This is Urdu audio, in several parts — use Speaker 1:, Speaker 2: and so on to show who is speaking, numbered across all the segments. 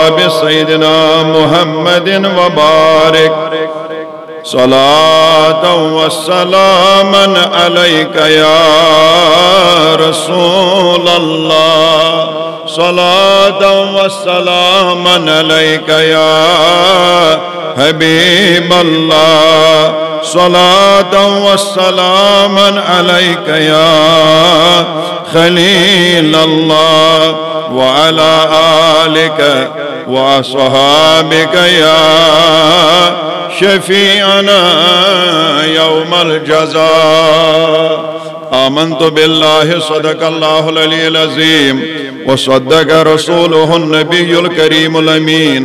Speaker 1: جناب سیدنا محمد وبارک صلاة وسلاما عليك يا رسول الله صلاة وسلاما عليك يا حبيب الله صلاة وسلاما عليك يا خليل الله وعلى آلك وصحابك يا شفيعنا يوم الجزاء آمنت بالله صدق الله العلي العظيم وصدق رسوله النبي الكريم الأمين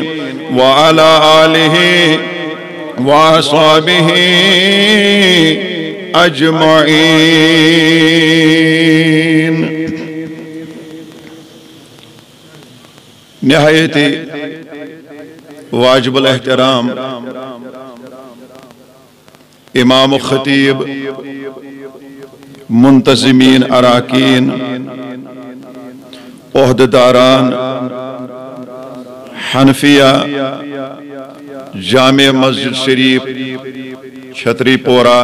Speaker 1: وعلى آله وأصحابه أجمعين. نهايتي واجب الاحترام امام و خطیب منتظمین اراکین عہدیداران حنفیہ جامع مسجد شریف چھتری پورہ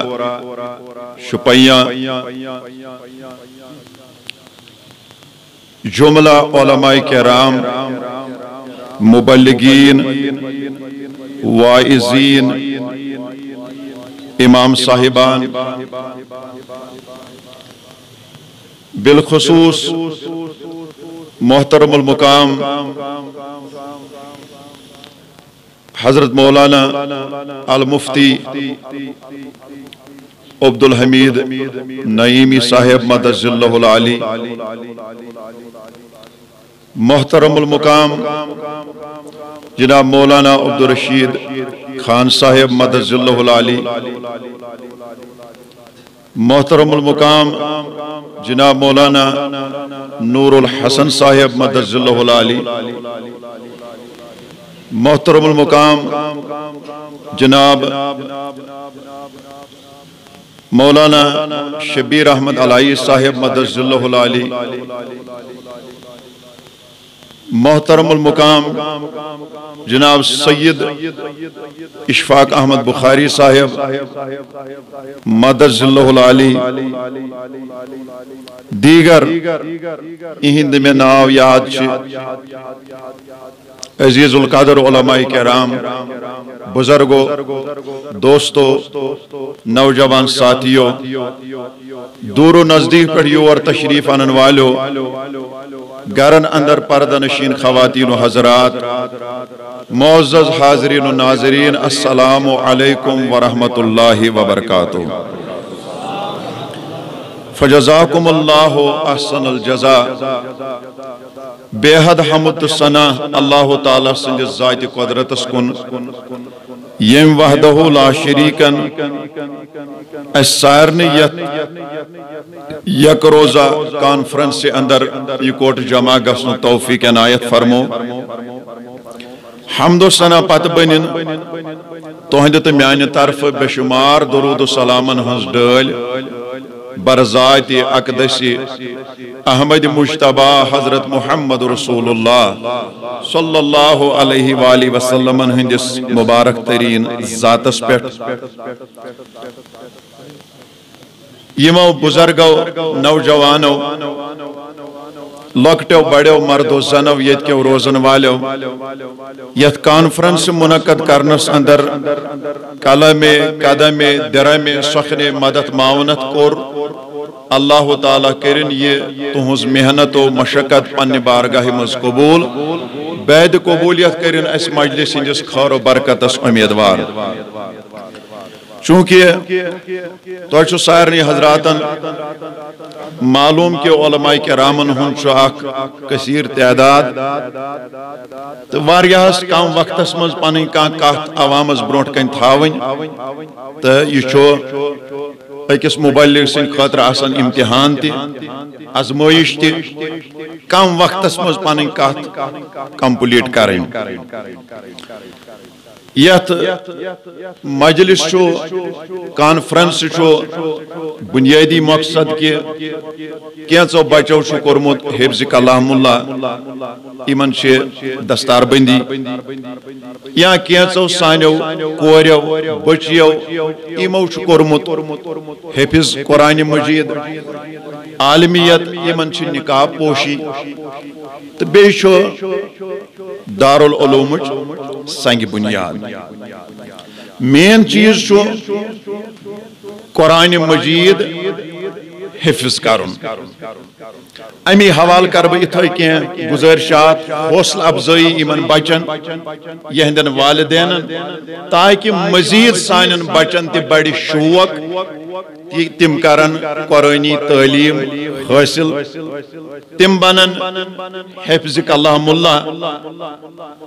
Speaker 1: شپیاں جملہ علماء کرام مبلغین واعظین امام صاحبان بالخصوص محترم المقام حضرت مولانا المفتی عبدالحمید نعیمی صاحب مدد اللہ العالی، محترم المقام جناب مولانا عبدالرشید خان صاحب مدد اللہ العالی، محترم المقام جناب مولانا نور الحسن صاحب مدد اللہ العالی، محترم المقام جناب مولانا شبیر احمد علائی صاحب مدد اللہ العالی، محترم المقام جناب سید اشفاق احمد بخاری صاحب مدد اللہ العالی، دیگر اہند میں ناو یاد عزیز القدر علماء کرام، بزرگوں، دوستوں، نوجوان ساتھیوں، دور و نزدیک پر یور تشریف آنن والوں، گرن اندر پردہ نشین خواتین و حضرات، معزز حاضرین و ناظرین، السلام علیکم ورحمۃ اللہ وبرکاتہ. فجزاکم اللہ احسن الجزا. بے حد حمد ثنا اللہ تعالیٰ سند ذات قدرت کن یم وحدہ لا شریکن اس سارنی یک روزہ کانفرنس سے اندر یکوٹ جمع گسن توفیق عنایت فرمو. حمد و ثنا پت بنن تہند تو میانہ طرف بے شمار درود و سلامن ہنز ڈل برذات اقدس احمد مجتبہ حضرت محمد رسول اللہ صلی اللہ علیہ وآلہ وسلم ہندس مبارک ترین ذاتس پیٹ یمو بزرگو نوجوانو لکٹو بڑیو مردو زنو یت کے روزن والو یت کانفرنس منعقد کرنس اندر قلم قدم درم سخن مدد معاونت کور. اللہ تعالیٰ کرن یہ تہنز محنت و مشقت پن بارگاہ مز قبول، بید قبولیت کرن اس مجلس ہندس خیر و برکتس امیدوار. چونکہ تو سارنی حضراتن معلوم کہ علماء کرامن ہن اخ کثیر تعداد تو واریاہس کم وقتس مز پن کت عوامس برونٹ کن تھاون تو یہ اکس مبلغ سن خاطر آسان امتحان تی ازمائش تی کم وقت مز پن کت کمپلیٹ کریں یت مجلس کانفرنس بنیادی مقصد کہ کینچو بچو کورمت حفظ کلام اللہ ان دستار بندی یا کینچو سانو کوریو بچیو امو کورمت حفظ قرآن مجید عالمیت ان نقاب پوشی تو بیچو دارالعلوم سنگ بنیاد مین چیز قرآن مجید حفظ کرن امی حوال کر اتھے کی گزارشات حوصلہ افزائی ان بچن یہندن والدین تاکہ مزید سان بچن تہ بڑ شوق تم کرن قرآنی تعلیم حاصل تم بنن حفظ کلام اللہ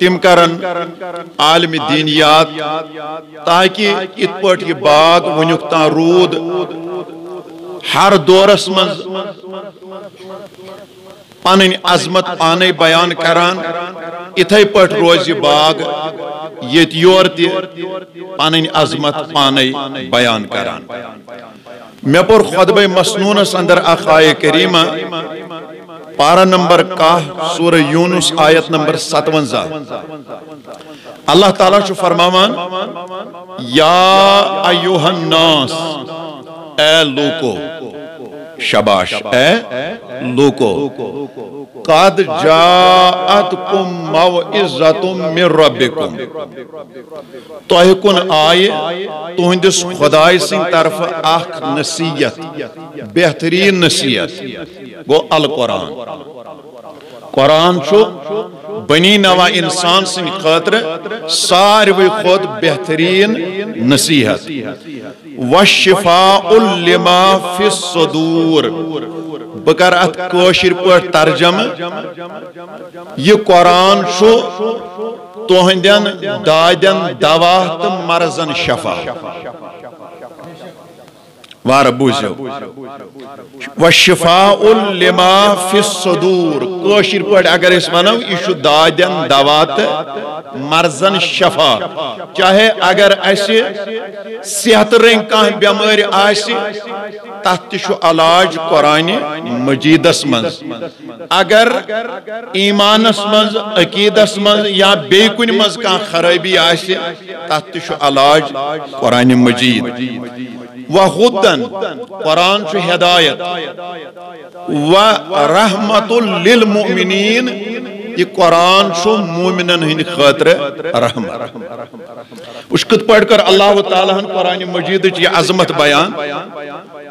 Speaker 1: تم کرن عالم دینیات تاکہ ات پٹ یہ باغ ونیک تا رود ہر دورس مز پن عظمت پانے بیان کران اتھے پٹ روز یہ باغ یت یور تی پن عظمت پانے بیان کران میں پر خطبہ مسنونس اندر آیہ کریمہ پارہ نمبر 10 سورہ یونس آیت نمبر 57 اللہ تعالیٰ چھو فرماوان یا ایوہ الناس اے لوکو شباش اے لوکو قد جاءتکم موعظۃ من ربکم تۄہہِ کُن آیہِ تُہنٛدِس خداے سٕنٛدِ طرفہٕ اکھ نصیحت بہترین نصیحت گو القرآن قرآن چھُ بنی نوا انسان سٕنٛدِ خٲطرٕ ساروٕے کھۄتہٕ بہترین نصیحت وشفاء لما فی الصدور بہ کر ات کٲشِر پٲٹھۍ ترجمہ یہ قرآن چھُ تُہنٛدٮ۪ن دادٮ۪ن دوا تہٕ مرضن شفا وارہ بوزیو وشفاء لما فی الصدور کٲشِر پٲٹھۍ اگر أسۍ ونو یہ چھُ دادٮ۪ن دوا تہٕ مرضن شفا چاہے اگر اسہِ صحت رنگ کانٛہہ بیمٲرۍ آسہِ تتھ تہِ چھُ علاج قرآن مجیدس منٛز اگر ایمانس منٛز عقیدس منٛز یا بیٚیہِ کُنہِ منٛز کانٛہہ خرٲبی آسہِ تتھ تہِ چھُ علاج قرآن مجید وہدن قرآن چھُ ہدایت ورحمت للمؤمنین یہ قرآن چھُ مومنن ہند خاطرٕ رحمت وچھ کِتھ پٲٹھۍ کر اللہ تعالیٰ ہن قرآن مجیدٕچ یہ عظمت بیان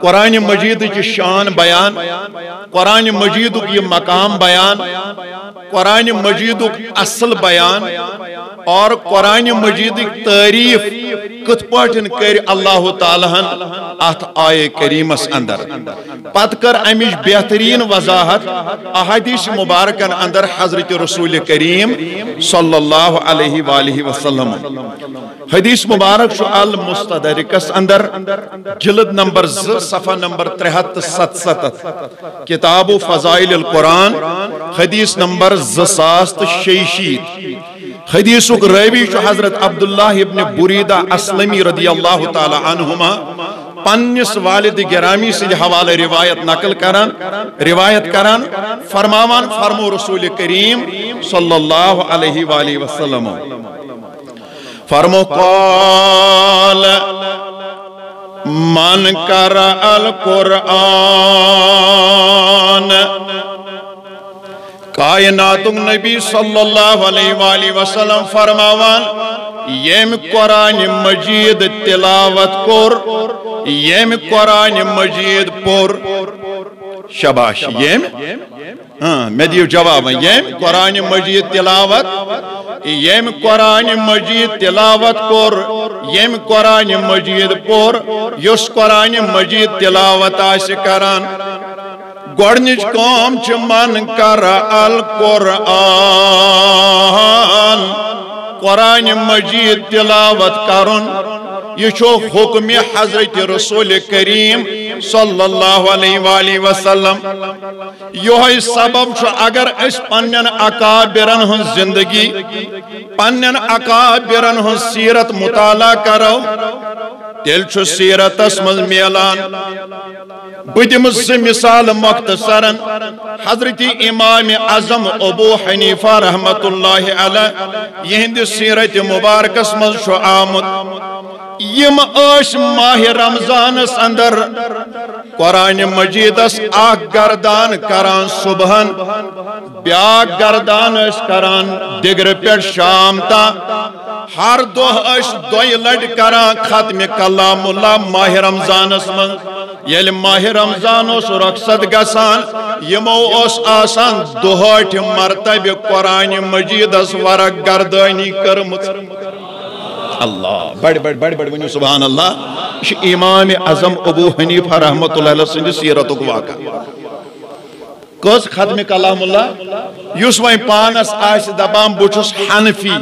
Speaker 1: قرآن مجیدٕچ یہ شان بیان قرآن مجیدُک یہ مقام بیان قرآن مجیدُک اصل بیان اور قرآن مجیدٕچ تعریف کِتھ پٲٹھۍ کر اللہ تعالیٰ ہن ات آیہ کریمس اندر پت کر امچ بہترین وضاحت احادیث مبارکن اندر حضرت رسول کریم صلی اللہ علیہ وآلہ وسلم حدیث مبارک چھُ المستدرکس اندر جلد نمبر 2 صفحہ نمبر 377 کتاب فضائل القرآن حدیث نمبر 2066 حدیثک راوی چھُ حضرت عبداللہ ابن بریدہ اسلمی رضی اللہ تعالی عنہما پنس والد گرامی سے حوالہ روایت نقل کران فرماوان فرمو رسول کریم صلی اللہ علیہ وآلہ وسلم فرمو قال من قرأ القرآن کائنات نبی صلی اللہ علیہ وآلہ وسلم فرماوان یم قرآن مجید تلاوت کور یم قرآن مجید پور شباش یم میں دیو جواب یم قرآن مجید تلاوت یم قرآن مجید تلاوت کور یم قرآن مجید پور یس قرآن مجید تلاوت آس کران گوڑنچ کام چھ من قرأ القرآن قرآن مجید تلاوت کرن یہ چھو حکم حضرت رسول کریم صلی اللہ علیہ وآلہ وسلم یہ سبب چھو اگر اس پنن اکابرن ہن زندگی پنن اکابرن ہن سیرت مطالعہ کرو تیل چھو سیرت اسمز میلان بدمز سے مثال مختصرا حضرت امام اعظم ابو حنیفہ رحمت اللہ علیہ یہند سیرت مبارک اسمز چھو آمد یم اش ماہ رمضان اندر قرآن مجید اس آگ گردان کران صبحن بیاگ گردان اس کران دگر پر شام تا ہر اس دوئی لڑ کران ختم کلام اللہ ماہ رمضان اسمن یل ماہ رمضان اس رقصد گسان یمو اس آسان دوہٹ مرتب قرآن مجید اس ورق گردانی کرمت اللہ بڑ ونیو سبحان اللہ امام اعظم ابو حنیفہ رحمت اللہ علیہ سند سیرت واقع کس ختم کلام اللہ یس وین پانس آس دبان بچس حنفی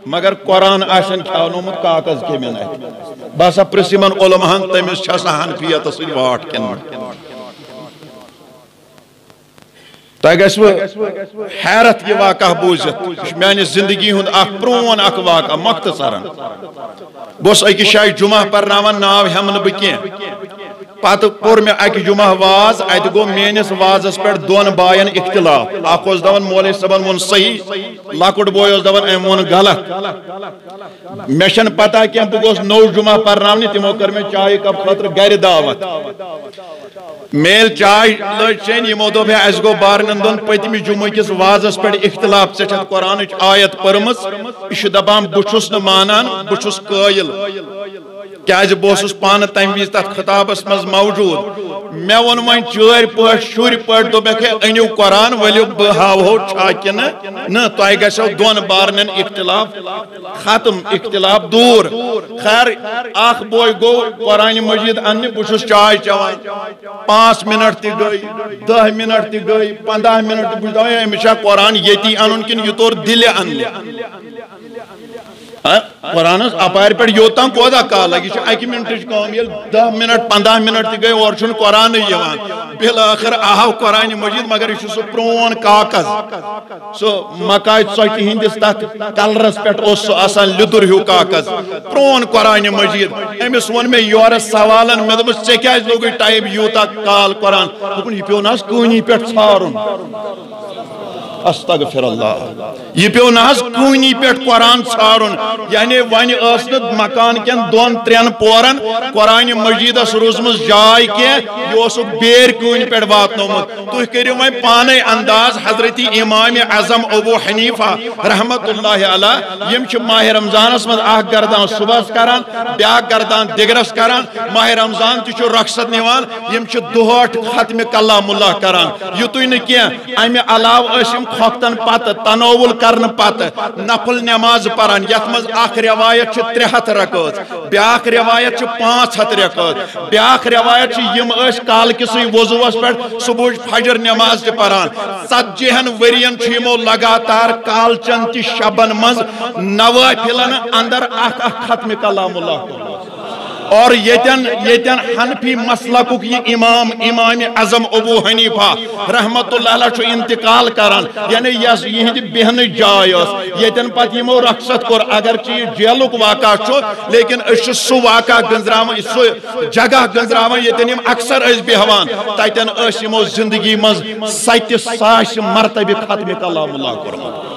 Speaker 1: مگر قرآن آشن کھانومت کاغذ کے میں نہیں باسا پرسیمن علماءن تمس چھسا حنفیت سن واٹ کن تہ گژھو حیرت یہ واقعہ بوزت میانہ زندگی ہند اخ پرون اخ واقعہ مختصرا بس اکس جائے جمعہ پرناوان ناو ہمن بہ کی پتہ پور میں اکہ جمعہ واز ات گو میانس وازس پہ دون بائن اختلاف اخ اس دپان مولوی صاحبن وون صحیح لکٹ بوے اس دپان ام وون غلط مے چھن پتہ کی بہ گوس نو جمعہ پرناونہ تمو کر میں چائے کپ خاطر گھر دعوت میل چائے لج چین یمو دوپ اس گو بارنن دون پتمی جمعہ کس وازس پہ اختلاف ژے چھت قرآن آیت پرمز یہ دپان بہ چھس نہ مانان بہ چھس قائل کیاز بہس پان تم وز تک خطابس مز موجود مے ون وین چور پٹ شر پٹ دوپک انیو قرآن ولو بہ ہاو چھا کن نہ تہ گژھو دون بارنن اختلاف ختم اختلاف دور خیر اخ بوے گو قرآن مجید ان بہ چھس چائے چوان 5 منٹ تہ گئی 10 منٹ تہ گئی 15 منٹ تہ بہ امشا قرآن یتی انن کن یہ طور دل ان قرآن اپار پہ یوتان کودا کال لگی اکہ منٹ کام یل 10 منٹ 15 منٹ تہ گئی اور چھن قرآن یوان بالآخر آو قرآن مجید مگر یہ سو پرون کاغذ سو مکائی ژوٹہِ ہندس تک کلرس پہ اس آسان لیدر ہیو کاغذ پرون قرآن مجید امس ون میں یور سوالن میں دپس ژے کیاز لوگی ٹائپ یوتا کال قرآن دپن یہ پیو ناس کونی پہ ژھارن استغفر اللہ یہ پیو ناس کونی پہ قرآن ژھارن یعنی ون اس مکان کن 2-3 پورن قرآن مجید روزمز جائے کی یہ اس بیر کون پہ واتنومت تھی کرو وی پانے انداز حضرت امام اعظم ابو حنیفہ رحمت اللہ علیہ یم ماہ رمضانس مز اخ گردان صبح کران بیا گردان دگرس کران ماہ رمضان تہ رخصت نوان یم دہٹ ختم کلام اللہ کران یتوی نہ کی امہ علاوہ اشم کھوختن پتہ تناول کرن پتہ نفل نماز پران یت مز اخ روایت 300 رکعت بیاکھ روایت 500 رکعت بیاکھ روایت یم اس کال کسی وضوس پہ صبح فجر نماز تہ پران 40 ورین یمو لگاتار کالچن تہ شبن مز نوافلن اندر اخ ختم کلام اللہ اور یتن حنفی مسلک یہ امام اعظم ابو حنیفہ رحمت اللہ علیہ انتقال کران یعنی یہ بہن جائے یتن پت یمو رخصت کور اگرچہ جیلک واقع لیکن اس سو واقع گنزراون سو جگہ گنزراون یتن یم اکثر اس بہوان تتن اس یمو زندگی مز 700 مرتبہ ختم کلام اللہ کورمت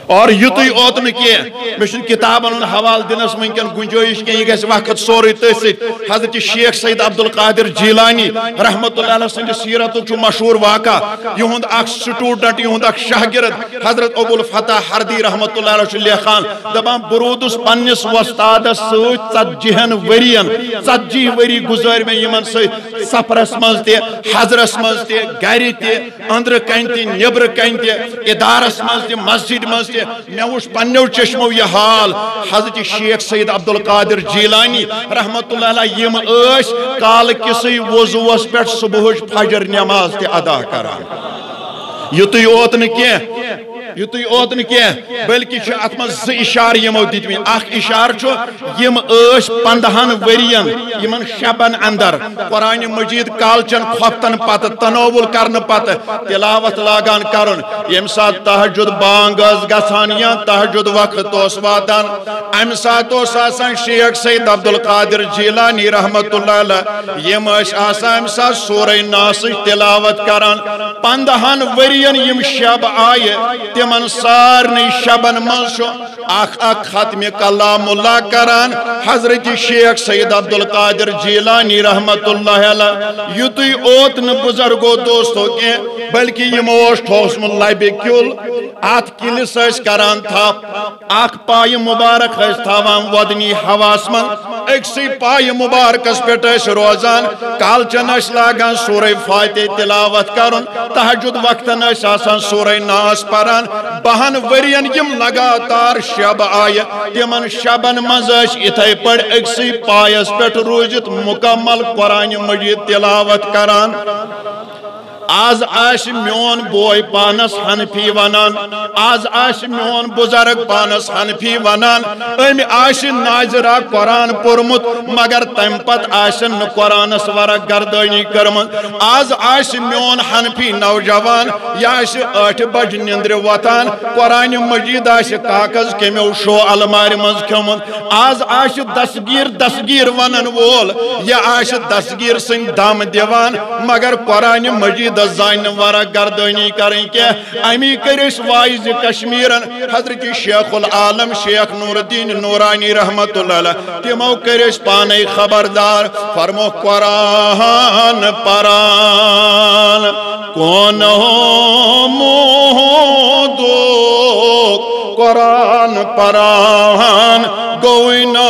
Speaker 1: اور یتوی اوت نکی مشن کتابن حوال دنس ونکن گنجائش کی گھس وقت سوری تھی حضرت شیخ سید عبد القادر جیلانی رحمت اللہ علیہ سند سیرت مشہور واقع یہند اخ سٹوڈنٹ یہند اخ شاگرد حضرت ابو الفتح ہردی رحمت اللہ علیہ لیکھان دپان برودس پنس وستادس ست 40 ورین 40 وری گزار میں یمن ست سفرس مز تہ حضرس مز تہ گھر تہ اندر کن تہ نبر کن تہ ادارس مز تہ مسجد مز میں وچ پنو چشمو یہ حال حضرت شیخ سید عبد القادر جیلانی رحمت اللہ علیہ یم اس کال کسی وضوس پہ صبح فجر نماز تہ ادا کران یتوی اوت نہ کی یُتُے اوت نہٕ کینٛہہ بلکہِ چھُ اتھ منٛز زٕ اِشارٕ یِمو دِتمٕتۍ اکھ اِشارٕ چھُ یِم ٲسۍ 15 ؤرین یِمن شبن اندر قرآن مجید کالچن کھۄفتن پتہٕ تناول کرنہٕ پتہٕ تلاوت لاگان کرُن ییٚمہِ ساتہٕ تہجد بانگ ٲس گژھان یا تہجد وقت اوس واتان امہِ ساتہٕ اوس آسان شیخ سید عبدالقادر جیلانی رحمت اللہ علیہ یِم ٲسۍ آسان امہِ ساتہٕ سورہ ناسٕچ تلاوت کران 15 ؤرین یِم شب آیہِ تِمن سارنٕے شبن منٛز چھُ اکھ ختمِ کلام اللہ کران حضرت شیخ سید عبدالقادر جیلانی رحمت اللہ علیہ یُتُے اوت نہٕ بزرگو دوستو کینٛہہ بلکہ یِمو اوس ٹھوسمُت لبہِ کیُل اتھ کِلِس ٲسۍ کران تھپ اکھ پایہِ مُبارک ٲسۍ تھاوان وۄدنی ہواہس منٛز أکسٕے پایہِ مُبارکس پٮ۪ٹھ ٲسۍ روزان کالچن ٲسۍ لاگان سورہ فاتح تلاوت کرُن تہجد وقتن ٲسۍ آسان سورہ ناس پران 12 ؤرین یِم لگاتار شب آیہِ تِمن شبن منٛز ٲسۍ یِتھے پٲٹھۍ أکسٕے پایس پٮ۪ٹھ روٗزِتھ مُکمل قرآن مجید تلاوت کران آز آسہِ میون بوے پانس حنفی ونان آز آسہِ میون بزرگ پانس حنفی ونان أمۍ آسہِ ناظرہ قرآن پوٚرمُت مگر تمہِ پتہٕ آسن نہٕ قرآنس ورق گردٲنی کٔرمٕژ آز آسہِ میون حنفی نوجوان یہِ آسہِ 8 بجہِ نِندرِ وۄتھان قرآن مجید آسہِ کاغذ کیٚمیو شو المارِ منٛز کھیوٚمُت آز آسہِ دستگیر ونن وول یہِ آسہِ دستگیر سٕنٛدۍ دم دِوان مگر قرآن مجید زان ورق گردٲنی کریں کینٛہہ امی کٔرِس وائز کشمیرن حضرت شیخ العالم شیخ نور الدین نورانی رحمت اللہ علیہ تمو کٔرِس پانے خبردار فرمو قرآن پران کون مودو قرآن پران گوئی نو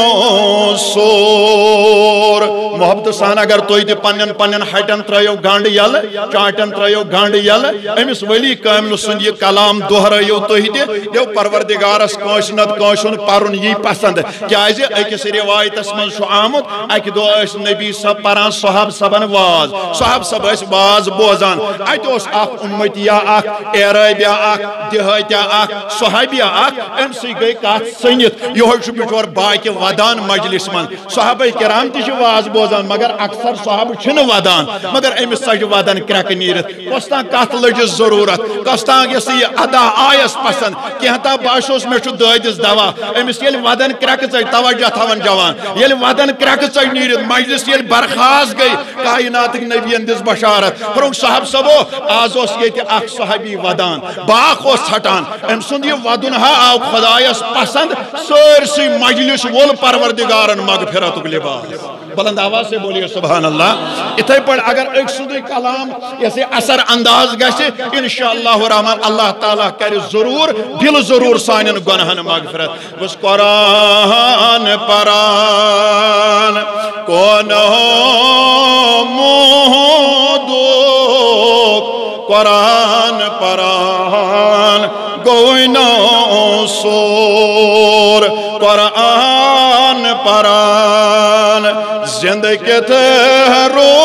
Speaker 1: سور محبت سان اگر توی تہِ پنن ہٹن ترٲیو گنڈ یل چاٹن ترٲیو گنڈ یل امس ولی کامل سُنٛد یہِ کلام دۄہرٲیو تُہۍ تہِ دِو پروردگارس کٲنٛسہِ نتہٕ کٲنٛسہِ ہُنٛد پرُن یی پسند کیازِ أکِس رِوایتس منٛز چھُ آمُت اکہِ دۄہ ٲسۍ نبی صٲب پران صحاب صبن واز صحاب صٲب ٲسۍ واز بوزان اتہِ اوس اکھ اُمتیا اکھ اعرٲبیا اکھ دِہٲتیا اکھ صحابیا اکھ امہِ سۭتۍ گٔے کتھ ژھٔنِتھ یِہوے چھُ بِچور باقی ودان مجلس منٛز صحابہ کرام تہِ چھِ واز بوزان مگر اکثر صحابہ چھِنہٕ ودان مگر أمِس ژجہِ ودان کرٛٮ۪کہٕ نیٖرِتھ کۄس تام کتھ لٔجِس ضروٗرت کۄس تام یۄس یہِ ادا آیس پسند کینٛہہ تام باسیوس مےٚ چھُ دٲدِس دوا أمِس ییٚلہِ ودان کرٛٮ۪کہٕ ژجہِ توجہ تھاوان جوان ییٚلہِ ودان کرٛٮ۪کہٕ ژجہِ نیٖرِتھ مجلس ییٚلہِ برخاست گٔے کائناتٕکۍ نبیَن دِژ بشارت فرموُکھ صاحب صٲبو آز اوس ییٚتہِ اکھ صحابی ودان باکھ اوس ژھٹان أمۍ سُنٛد یہِ ودُن ہا آو خۄدایس پسند سٲرسٕے مجلس وول پروردگارن مغفرتُک لباس بلند آواز سے بولیے سبحان اللہ اتھے پڑھ اگر ایک سدی کلام ایسے اثر انداز گشے انشاءاللہ الرحمن اللہ تعالیٰ کرے ضرور دل ضرور سانین گناہن مغفرت بس قرآن پران کون مودو قرآن پران گوئی نو سور قرآن پران زندگی رو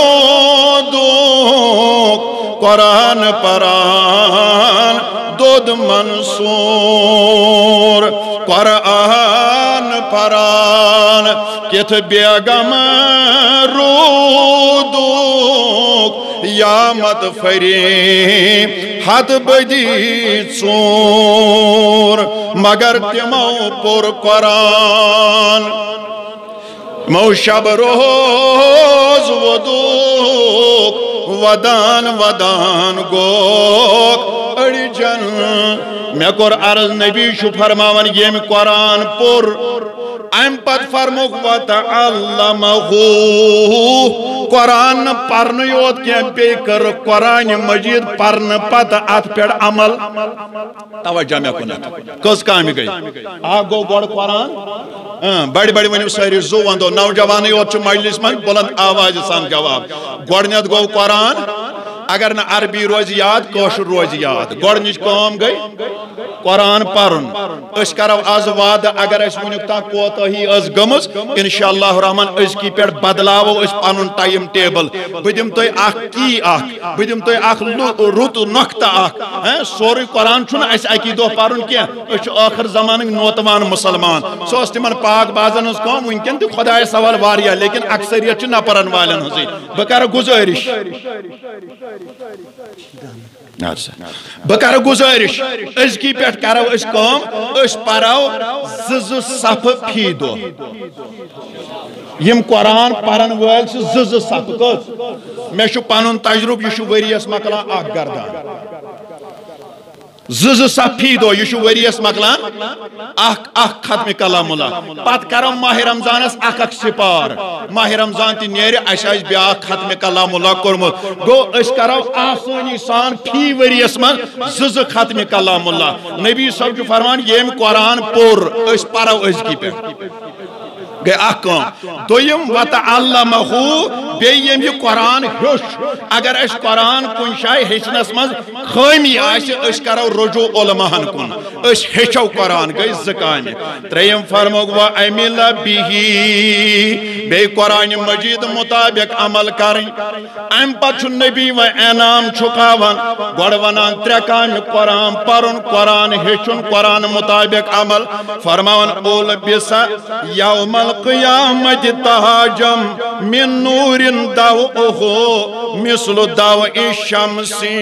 Speaker 1: دو قرآن پران دود منصور قرآن پران کت بیگم رو دو یا مت فریم حد بدی چور مگر تمو پر قرآن مو شب روز ودوک ودان ودان گوک اڑی جن میں کور عرض نبی شو فرماون یم قرآن پر ام پت فرموک وَتَعَلَّمَهُ قرآن پرن یوت کیم پی کر قرآن مجید پرن پت ات پیڑ عمل توجہ میں کنت کس کامی گئی آگو گوڑ قرآن بڑی بڑی ونیو ساری زو وندو نوجوانی یوت چو مجلس من بلند آواز سان جواب گوڑنیت گو قرآن اگر نا عربی روز یاد کوشر روز یاد گۄڈنِچ کٲم گئی قرآن پرن اس کرو آز وعدہ اگر اس ونیکتا کوتاہی اس گمز انشاءاللہ الرحمن اس کی پیٹ بدلاو اس پانون ٹائم ٹیبل بدیم توی آخ کی آخ بدیم توی آخ روت نقطہ آخ سوری قرآن چھونا اس اکی دو پارن کیا اس آخر زمان نوتوان مسلمان سو اس تیمن پاک بازن اس کام ونکن تی خدای سوال واریا لیکن اکثریت چھ نپرن والن ہوزی بکر گزارش بکر گزارش اس کی پیٹ کرو اس کام اس پراو زز صف پھی دو یم قرآن پرن ویل سے زز صف کت میں شو پانون تجرب یہ شو وریس مکلان آگ گردان زز صف پھی دو یہ شو وریس مکلان آگ ختم کلام اللہ پات کرو ماہ رمضان اس آگ سپار ماہ رمضان تی نیرے اشاش بیا ختم کلام اللہ کرمت گو اس کرو آسانی سان پھی وریس من زز ختم کلام اللہ نبی صاحب جو فرمان یہ قرآن پور اس پارو اس کی پہ گئے احکام دویم وَتَعَلَّمَهُ بیم یہ قرآن ہیوش اگر اس قرآن کن شای ہیچنس مز خامی آش اس کرو رجوع علماءن کن اس ہیچو قرآن گئی زکانی تریم فرموگ وَعَمِلَ بِهِ بے قرآن مجید مطابق عمل کریں ام پچھو نبی و انام چھکاون گوڑونان ترکان قرآن پرن قرآن ہیچن قرآن مطابق عمل فرماون اول بیسا یوم القیامت تہاجم من نور دوؤہو مثل دوء الشمسی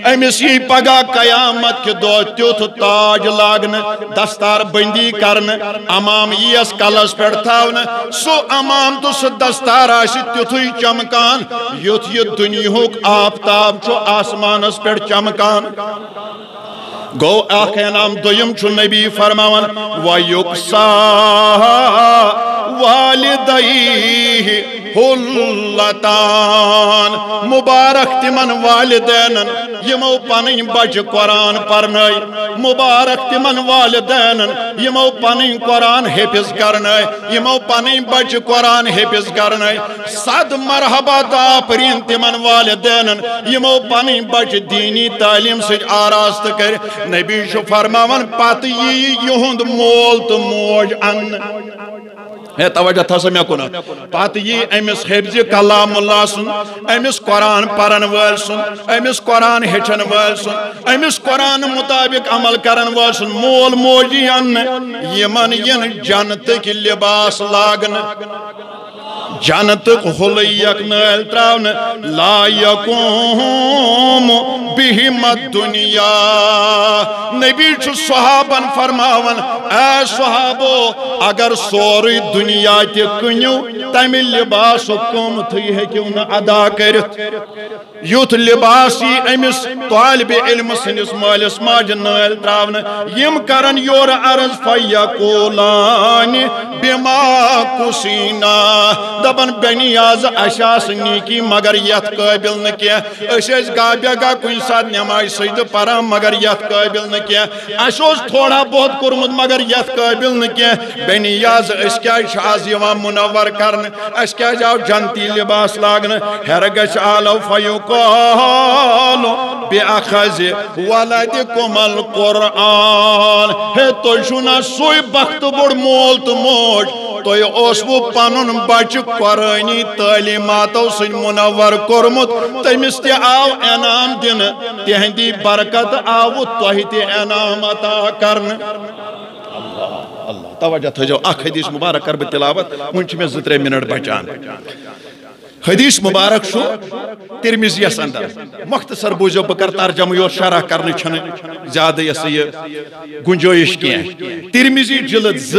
Speaker 1: امسی پگا قیامت کے دو تیوت تاج لاغن دستار بندی کرن امام یس کلس پر تھاون سو امام تو سو دستار آشی تیوتوی چمکان یوت یہ دنیاوک آفتاب چو آسمان اس پر چمکان گو آخ نام دویم چو نبی فرماون وَيُقْسَى وَالِدَيْهِ حُلَّتان مبارک تمن والدینن یمو پنن بچ قرآن پرنائی مبارک تمن والدینن یمو پنن قرآن حفظ کرنائی یمو پنن بچ قرآن حفظ کرنائی صد مرحبا داپرین تمن والدینن یمو پنن بچ دینی تعلیم سے آراست کر نبی شو فرماون پاتی یہند مول تو موج ان ہے توجہ تھا سمیا کنا پاتی یہ امس حفظ کلام اللہ سن امس قرآن پرن ویل سن امس قرآن ہچن ویل سن امس قرآن مطابق عمل کرن ویل سن مول موجی ان یمن ین جنت کی لباس لاغن جنت خلیق نیل تراؤن لا یقوم بہم الدنیا نبی چھو صحابن فرماون اے صحابو اگر سوری دنیا تی کنیو تمی لباس حکم تھی ہے کیوں نہ ادا کرت یوت لباسی امس طالب علم سنس مالس ماج نیل تراؤن یم کرن یور عرض فیقولان بما کسینا دبن بنیاز اشاس نیکی مگر یت قابل نکیا اشیز گابیا گا کوئی ساتھ نمائی سجد پرا مگر یت قابل نکیا اشوز تھوڑا بہت کرمد مگر یت قابل نکیا بنیاز اس کیا شاز یوان منور کرن اس کیا جاؤ جنتی لباس لاغن ہرگش آلو فیقالو بی اخذ ولدکم القرآن ہے تو شنا سوئی بخت بڑ مول تو موج تو یہ اوسو پانون بچ قرآنی تعلیماتو سن منور کرمت تیمس تی آو انام دن تہندی برکت آو توہی تی انام عطا کرن اللہ توجہ تھا جو اخ حدیث مبارک کر بتلاوت منچ میں زترے منٹ بچان حدیث مبارک شو ترمیزی اس اندر مختصر بوزو بکر ترجمہ یور شرح کرنے چھنے زیادہ یہ گنجویش کیا ہے ترمیزی جلد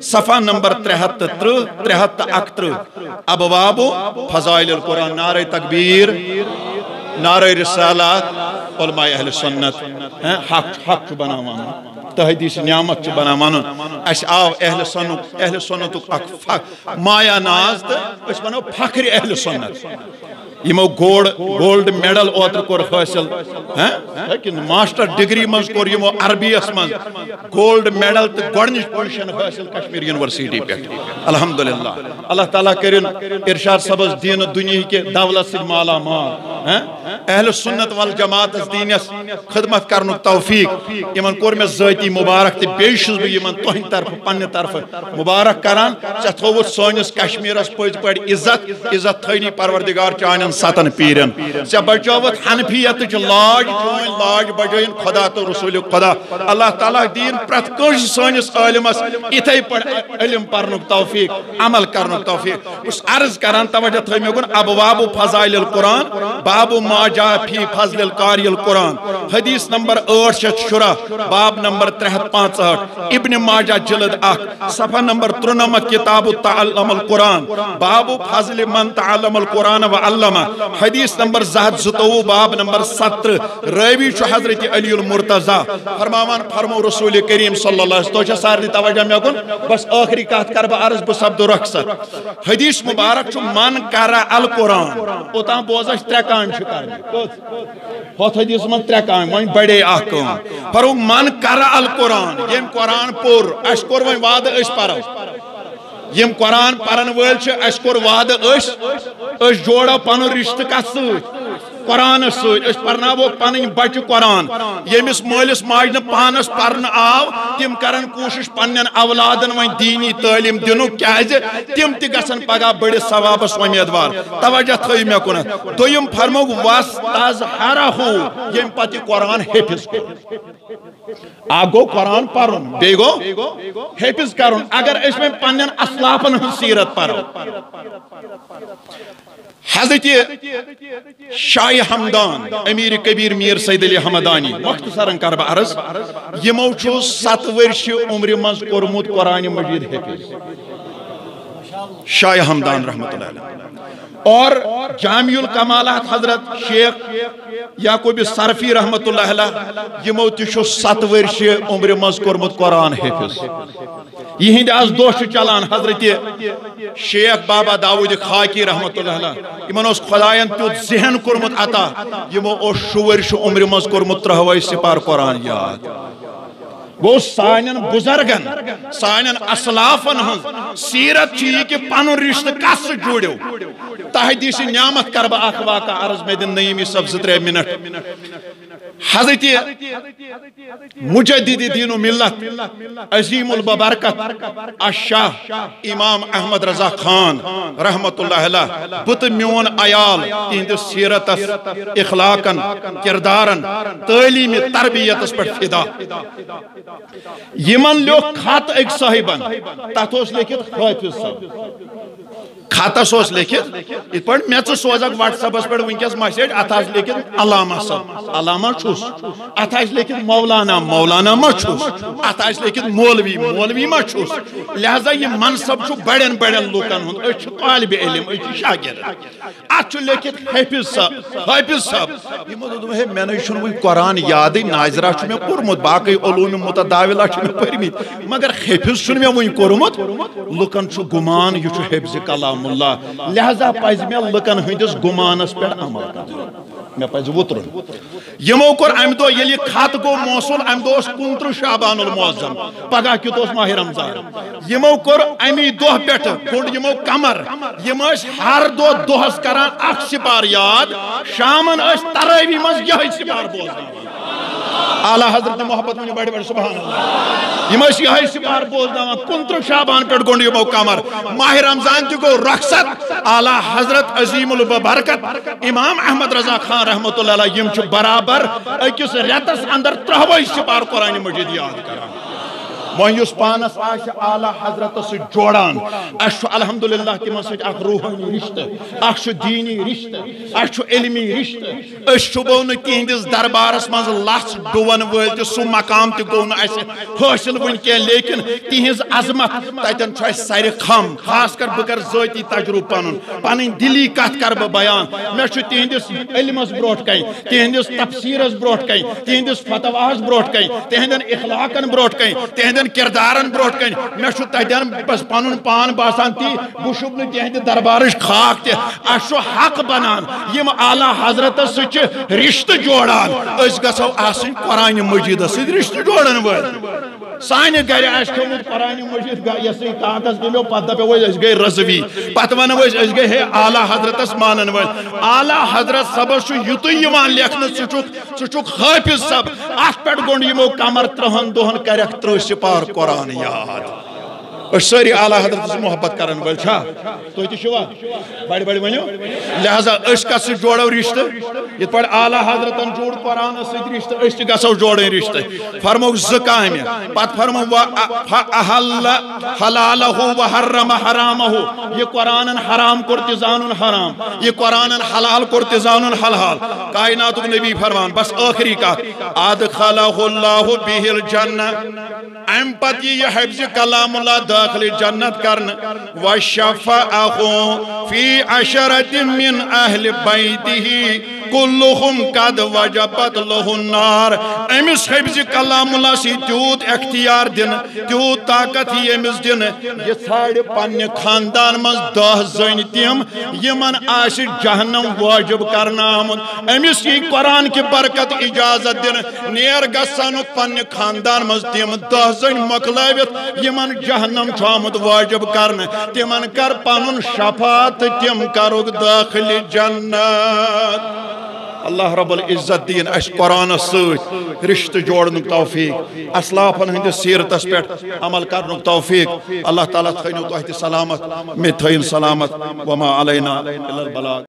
Speaker 1: صفحہ نمبر 73 ابواب فضائل القرآن نعرہ تکبیر نعرہ رسالات علماء اہل سنت حق بناوانا تہدیس نعمت بنا ون اس آو اہل سنت مایا ناز تو اس ونو فخر اہل سنت یمو گولڈ میڈل اوتر کور حاصل ماسٹر ڈگری مز کور یمو عربی اس مز گولڈ میڈل تو گۄڈنِچ پوزیشن حاصل کشمیر یونیورسٹی پہ الحمدللہ اللہ تعالیٰ کرن ارشاد صبس دین دنیا کے دولت سے مالا مال اہل سنت والجماعت دینس خدمت کرن توفیق یمن کور میں ذاتی مبارک تو بیٚیہِ چھُس بہٕ یمن تہنٛدِ طرف پننہِ طرف مبارک کران ژےٚ تھووُتھ سٲنِس کشمیرس پٔزۍ پٲٹھۍ عزت تھٲینی پروردگار چانٮ۪ن 7 پیرن ژےٚ بچٲوتھ حنفیتٕچ لاج چٲنۍ لاج بجٲیِن خدا تو رسول خدا اللہ تعالیٰ دین پرٛٮ۪تھ کٲنٛسہِ سٲنِس عٲلمس یِتھَے پٲٹھۍ علم پرنُک توفیق عمل کرنُک توفیق بہٕ عرض کران توجہ تھٲے مےٚ کُن ابواب فضائل القرآن باب ما جاء فی فضل القاری القرآن حدیث نمبر 860 باب نمبر 365 ابن ماجہ جلد 1 صفحہ نمبر 93 کتاب تعلم القرآن باب فضل من تعلم القرآن وعلم حدیث نمبر 222 باب نمبر 17 راوی چھُ حضرت علی المرتضی فرماوان فرمو رسول کریم صلی اللہ علیہ وسلم سارنی توجہ مےٚ کُن بس ٲخری کتھ کر بہٕ عرض بہٕ سپدٕ رۄخصت حدیث مبارک چھُ من قرأ القرآن اوتام بوز اَسہِ 3 کامہِ چھِ کرنہِ ہوتھ حدیث منٛز 3 کامہِ وۄنۍ بڑے اکھ کٲم فرمو من قرأ القرآن ییٚمۍ قرآن پوٚر اَسہِ کوٚر وۄنۍ وعدٕ أسۍ پرو یم قرآن پرن وٲلۍ چھِ اَسہِ کوٚر وعدٕ أسۍ جوڑو پنُن رشتہٕ کتھ سۭتۍ قرآنس سۭتۍ أسۍ پرناووکھ پنٕنۍ بچہِ قرآن ییٚمِس مٲلِس ماجہِ نہٕ پانس پرنہٕ آو تِم کرن کوٗشش پننٮ۪ن اولادن وۄنۍ دیٖنی تعلیٖم دِنُک کیازِ تِم تہِ گژھن پگاہ بٔڑِس ثوابس اُمیدوار توجہ تھٲیِو مےٚ کُنتھ دوٚیِم فرموکھ وَاسْتَظْہَرَہُ ییٚمہِ پتہٕ یہِ قرآن حِفظ کوٚر اکھ گوٚو قرآن پرُن بیٚیہِ گوٚو حِفظ کرُن اگر أسۍ وۄنۍ پننٮ۪ن اسلافن ہٕنٛز سیرت پرو حضرت شاہ ہمدان امیر کبیر میر سید علی حمدانی مختصراً کر بہٕ عرض یمو چھُ 7 ؤرشہِ عمرِ منٛز کوٚرمُت قرآن مجید حِفظ شاہ ہمدان رحمۃ اللہ علیہ اور جامع الکمالات حضرت شیخ یعقوب صرفی رحمۃ اللہ علیہ یمو تہِ چھُ 7 ؤرشہِ عمرِ منٛز کوٚرمُت قرآن حِفظ یہندِ آز دۄہ چھُ چلان حضرت شیخ بابا داؤد خاکی رحمۃ اللہ علیہ یمن اوس خدایَن تیُتھ ذہن کوٚرمُت عطا یمو اوس 6 ؤرشہِ عمرِ منٛز کوٚرمُت 3 سپار قرآن یاد گو سانین بزرگن سانین اسلافن ہن سیرت چھ یہ کہ پنن رشتہ کس سے جوڑو تحدیث نعمت کر بہ اخ واقع عرض میں دن نعیمی سب 3 منٹ حضرت مجدد دین و ملت عظیم البرکت الشاہ امام احمد رضا خان رحمت اللہ علیہ بت میون عیال تہند سیرت اخلاقن کردارن تعلیم تربیت پر فدا یمن لوگ خط ایک صاحبن تحت اس لکھت حافظ صاحب خطس اوس لیکھت یت پٲٹھۍ مےٚ ژٕ سوزکھ واٹس ایپس پٮ۪ٹھ وٕنکٮ۪س مسیج اتھ آسہِ لیکھِتھ علامہ صٲب علامہ چھُس اتھ آسہِ لیکھِتھ مولانا مولانا ما چھُس اتھ آسہِ لیکھِتھ مولوی مولوی ما چھُس لہذا یہ منصب چھُ بڑٮ۪ن بڑٮ۪ن لوٗکن ہُنٛد أسۍ چھِ طالبِ علم أسۍ چھِ شاگرد اتھ چھُ لیکھِتھ حافظ صٲب یمو دوٚپ ہے مےٚ نَے چھُنہٕ وٕنہِ قرآن یادٕے ناظرہ چھُ مےٚ پوٚرمُت باقٕے علوٗم متداولہ چھِ مےٚ پٔرمٕتۍ مگر حافظ چھُنہٕ مےٚ وٕنہِ کوٚرمُت لُکن چھُ گُمان یہِ چھُ حفظِ کلام اللہ لہذا پزِ مےٚ لُکن ہٕنٛدِس گُمانس پٮ۪ٹھ عمل کرُن مےٚ پزِ وُترُن یمو کوٚر امہِ دۄہ ییٚلہِ یہِ خط گوٚو موصوٗل امہِ دۄہ اوس 29 شعبان المعظم پگاہ کیُتھ اوس ماہِ رمضان یمو کوٚر امی دۄہ پٮ۪ٹھٕ کوٚڑ یمو کمر یِم ٲسۍ ہر دۄہ دۄہس کران اکھ سپار یاد شامن ٲسۍ ترٲوی منٛز یِہے سپار بوزناوان اعلیٰ حضرت محبت ونیو بڑی بڑی سبحان اللہ یم ٲسۍ یِہے سپار بوزناوان 29 شعبان پٮ۪ٹھ گوٚنڈ یمو کمر ماہِ رمضان تہِ گوٚو رخصت اعلیٰ حضرت عظیم البرکت امام احمد رضا خان رحمۃ اللہ علیہ یم چھِ برابر أکِس رٮ۪تس اندر 3 سپار قرآن مجید یاد کران
Speaker 2: ویس پانس آلہ حضرت سے جوڑان اس الحمدللہ تمن سۭتۍ اکھ روحانی رشتہ اکھ دینی رشتہ اکھ علمی رشتہ اس شبو نہ تہندس دربارس مز لچھ ڈون ول تہ سہ مقام تہ گو نہ اسہ حاصل ون کی لیکن تہنز عظمت تتن چھ سارے خم خاص کر بہ کر ذاتی تجربہ پن دلی کت کر بہ بیان مے چھ تہندس علمس بروٹ کن تہندس تفسیرس بروٹ کن تہندس فتواہس بروٹ کن تہندن اخلاقن بروٹ کن تہندن کردارن بروٹ کن مے چھ تتن بس پن پان باسان تی بہ چھُس نہٕ تہندِ دربارش خاک تہ اس چھ حق بنان یم اعلی حضرت سچ رشتہ جوڑان اس گژھو آسن قرآن مجید سۭتۍ رشتہ جوڑن وٲلۍ سانہ گھر آسہِ کھیوٚمُت قرآن مجید یس کاغذ دِمو پتہٕ دپو أسۍ گٔے رضوی پتہٕ ونو أسۍ گٔے ہے اعلیٰ حضرتس مانن وٲلۍ اعلیٰ حضرت صبس چھُ یُتُے یِوان لیکھنہٕ ژٕ چھُکھ حٲفظ صب اتھ پٮ۪ٹھ گوٚنٛڈ یِمو کمر 30 دۄہن کرکھ 30 سپار قرآن یاد اس ساری اعلیٰ حضرت سے محبت کرن ول چھا تو تہ چھوا بڑی بڑی ونیو لہذا اس کس سے جوڑو رشتہ یت پڑ اعلیٰ حضرتن جوڑ قرآن سۭتۍ رشتہ اس تہ گژھو جوڑن رشتہ فرمو ز کامہ پت فرمو احل حلالہ وحرم حرامہ یہ قرآن حرام کور تہ زانن حرام یہ قرآن حلال کور تہ زانن حلال کائنات نبی فرمان بس آخری کت ادخلہ اللہ بہ الجنہ ام پت یہ حفظ کلام اللہ داخل جنت کرن وشفعہ فی عشرت من اہل بیتہ کلہم قد وجبت لہ النار امس حفظ کلام اللہ سی تیوت اختیار دن تیوت طاقت ہی امس دن یہ ژھانڈ پنہ خاندان مز 10 زن تم یمن آس جہنم واجب کرنا آمت امس یہ قرآن کی برکت اجازت دن نیر گژھن پنہ خاندان مز تم 10 زن مکلٲوِتھ یمن جہنم چھُ آمت واجب کرن تمن کر پنن شفاعت تم کرُکھ داخل جنت اللہ رب العزت دین اس قرآن سۭتۍ رشتہ جوڑنُک توفیق اسلافن ہندس سیرتس پٮ۪ٹھ عمل کرنُک توفیق اللہ تعالیٰ تھٲینو تۄہہِ تہِ سلامت مےٚ تھٲیِن سلامت وما علینا الا البلاغ